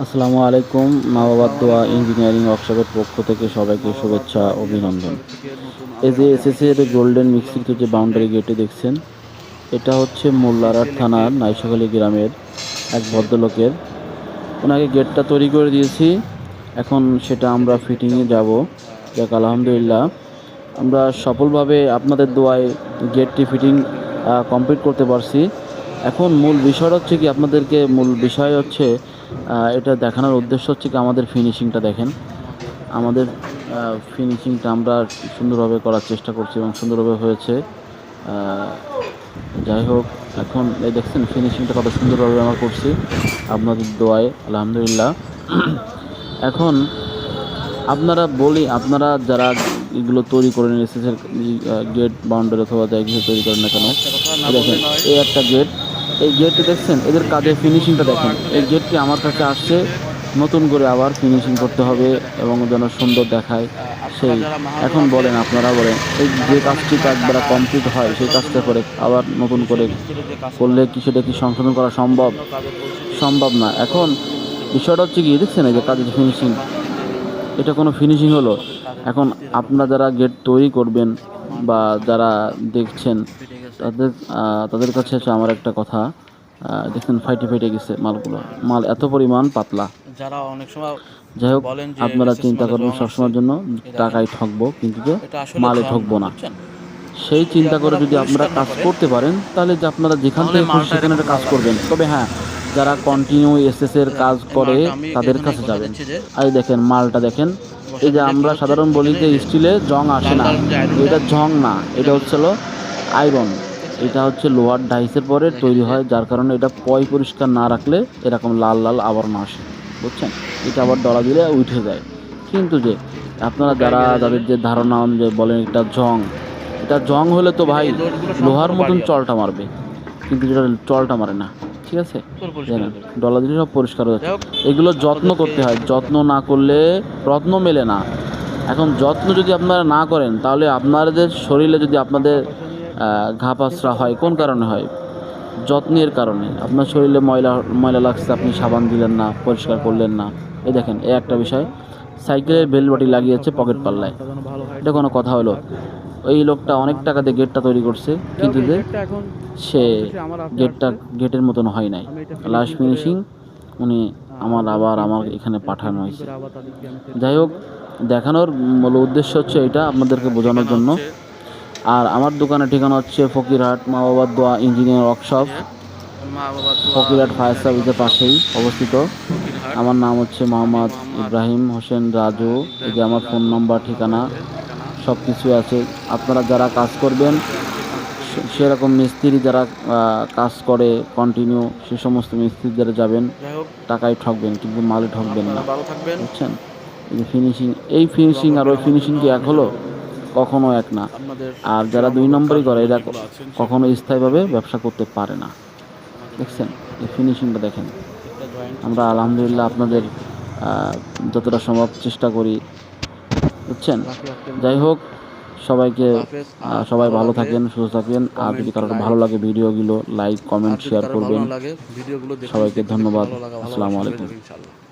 আসসালামু আলাইকুম। মা বাবার দোয়া ইঞ্জিনিয়ারিং ওয়ার্কশপের পক্ষ থেকে সবাইকে শুভেচ্ছা অভিনন্দন। এই যে এসএসসি এর গোল্ডেন মিক্সির যে বাউন্ডারি গেটে দেখছেন, এটা হচ্ছে মোল্লারহাট থানার নাইশাখালী গ্রামের এক ভদ্রলোকের। ওনাকে গেটটা তৈরি করে দিয়েছি, এখন সেটা আমরা ফিটিংয়ে যাব। যাক আলহামদুলিল্লাহ, আমরা সফলভাবে আপনাদের দোয়ায় গেটটি ফিটিং কমপ্লিট করতে পারছি। এখন মূল বিষয়টা হচ্ছে কি, আপনাদেরকে মূল বিষয় হচ্ছে এটা দেখানোর উদ্দেশ্য হচ্ছে কি, আমাদের ফিনিশিংটা দেখেন। আমাদের ফিনিশিংটা আমরা সুন্দরভাবে করার চেষ্টা করছি এবং সুন্দরভাবে হয়েছে। যাই হোক, এখন এই দেখছেন ফিনিশিংটা কত সুন্দরভাবে আমরা করছি আপনাদের দোয়ায় আলহামদুলিল্লাহ। এখন আপনারা যারা এগুলো তৈরি করে নিয়েছে, গেট বাউন্ডারি অথবা যাই কিছু তৈরি করেন না কেন, দেখেন এই একটা গেট, এই গেটটি দেখছেন, এদের কাজের ফিনিশিংটা দেখেন। এই গেটটি আমার কাছে আসছে, নতুন করে আবার ফিনিশিং করতে হবে এবং যেন সুন্দর দেখায় সেই। এখন বলেন, আপনারা বলেন, এই যে কাজটি একবার কমপ্লিট হয় সেই কাজটা করে আবার নতুন করে করলে কি সেটা কি সংশোধন করা সম্ভব? সম্ভব না। এখন বিষয়টা হচ্ছে কি, দেখছেন এই যে কাজের ফিনিশিং, এটা কোনো ফিনিশিং হলো? এখন আপনারা যারা গেট তৈরি করবেন বা যারা দেখছেন, তাদের কাছে হচ্ছে আমার একটা কথা, দেখছেন ফাইটে গেছে মালগুলো, মাল এত পরিমাণ পাতলা। যারা অনেক সময় যাই হোক, বলেন যে আপনারা এসএস চিন্তা মালে করবেন জং আসে, সবসময়ের জন্য টাকায় ঠকবো, কিন্তু যে এটা আসলে মালে জং ঠকবো না। বুঝছেন। সেই যদি চিন্তা করে আপনারা যদি আপনারা পরিষ্কার না কাজ করেন করতে পারেন, তাহলে যে আপনারা যেখান তাহলে থেকে খুশি মালটা সেখানে এরকম একটা কাজ লাল লাল করবেন। হয়ে যাবে। তবে হ্যাঁ, যারা কন্টিনিউ এসএসের কাজ এই করে মালটা আমি তাদের এখানেই কাছে বসা যাবেন। দিচ্ছি যে আর এই দেখেন মালটা দেখেন, বসা এই যে দিলে কি আমরা হচ্ছে, সাধারণ বলি এখানে যে যে স্টিলে জং আসে লাল না, লাল যে আয়রনটা এটা জং না, এটা কিন্তু হচ্ছে আয়রন। এটা হচ্ছে লোহার ডাইসের পরে দেখেন তৈরি এই যে হয়, যার কারণে এটা পরিষ্কার না রাখলে এরকম লাল লাল আবরণ আসে, বুঝছেন। এটা আবার ডলা দিলে উঠে যায়। কিন্তু যে আপনারা পুরোটাই যারা, বেড়ে যাবে। যাদের যে ধারণা অনুযায়ী বলেন এটা জং, এটা জং হলে তো এই যে ভাই এই লোডগুলো লোহার সম্পূর্ণ মতন বাড়ি আমার চলটা মারবে, কিন্তু যেটা চলটা মারে না, ঠিক আছে। পুরো পরিষ্কার জানেন, হয়ে যাবে। ডলা দিলে সব পরিষ্কার হয়ে যাই যাচ্ছে। হোক, এগুলো যত্ন আপনাদেরকে করতে হয়, যত্ন না করলে রত্ন মেলে না। এখন যত্ন যদি আপনারা না করেন, তাহলে আপনাদের শরীরে যদি আপনাদের ঘা পাসরা হয়, কোন কারণে হয়? যত্নের কারণে। আপনার শরীরে ময়লা ময়লা লাগছে, আপনি সাবান দিলেন না, পরিষ্কার করলেন না। এই দেখেন, এই একটা বিষয়, সাইকেলের বেল বাটি লাগিয়েছে পকেট পাল্লায়, এটা কোনো কথা হলো? ওই লোকটা অনেক টাকা দিয়ে গেটটা তৈরি করছে, কিন্তু যে সে গেটের মতন হয় নাই। লাস্ট ফিনিশিং উনি আমার এখানে পাঠানো হয়েছে। যাই হোক, দেখানোর মূল উদ্দেশ্য হচ্ছে এটা, আপনাদেরকে বোঝানোর ঠিকানা জন্য। হচ্ছে আর আমার দোকানের ঠিকানা হচ্ছে ফকিরহাট মা বাবার দোয়া ইঞ্জিনিয়ার ওয়ার্কশপ, মা বাবার দোয়া ফকিরহাট ফায়ার ইঞ্জিনিয়ারিং সার্ভিসের ওয়ার্কশপ, পাশেই অবস্থিত। ফকিরহাট। আমার নাম হচ্ছে আমি মোহাম্মদ মোহাম্মদ ইব্রাহিম হোসেন রাজু। এই ইব্রাহিম যে আমার Hossain phone Raju, number, phone number ঠিকানা আছে, ঠিকানা। সব কিছুই আছে। আপনারা যারা কাজ করবেন, সেরকম মিস্ত্রি যারা কাজ করে কন্টিনিউ, সে সমস্ত মিস্ত্রি যারা যাবেন, যাই হোক, টাকায় ঠকবেন কিন্তু মালে ঠকবেন আপনারা না, ভালো থাকবেন। বুঝছেন। এই যে ফিনিশিং, এই ফিনিশিং দোয়া আর করবেন ওই আমার ফিনিশিং জন্য। কি এক আমি হলো? যেন কখনো এক না। আপনাদের আর যে যারা দুই অবগত নম্বরই করে, কাজগুলো এরা যেগুলো আছেন কখনো সেগুলো করে স্থায়ীভাবে থাকি। ব্যবসা করতে পারে না। আমাদের দেখছেন এখানে এই ফিনিশিংটা দেখেন। প্রত্যেকটা জয়েন্ট আমরা চেষ্টা করবো আলহামদুলিল্লাহ ভালো আপনাদের করেই। যতটা সম্ভব চেষ্টা করি, বুঝছেন। রাখি আজকের যাই মতো। হোক, সবাইকে আল্লাহ হাফেজ। আর সবাই ভালো ভালো লাগলে থাকেন, সুস্থ থাকেন। আর যদি কমেন্ট, কারোর ভালো লাইক। লাগে ভিডিওগুলো, লাইক আর কমেন্ট যদি শেয়ার কারোর ভালো করবেন। না লাগে, ভিডিওগুলো দেখুন, সবাইকে দেখতে দেখতে ধন্যবাদ। ভালো লাগা আসসালামু ভালোবাসা হয়ে আলাইকুম। যাবে ইনশাআল্লাহ।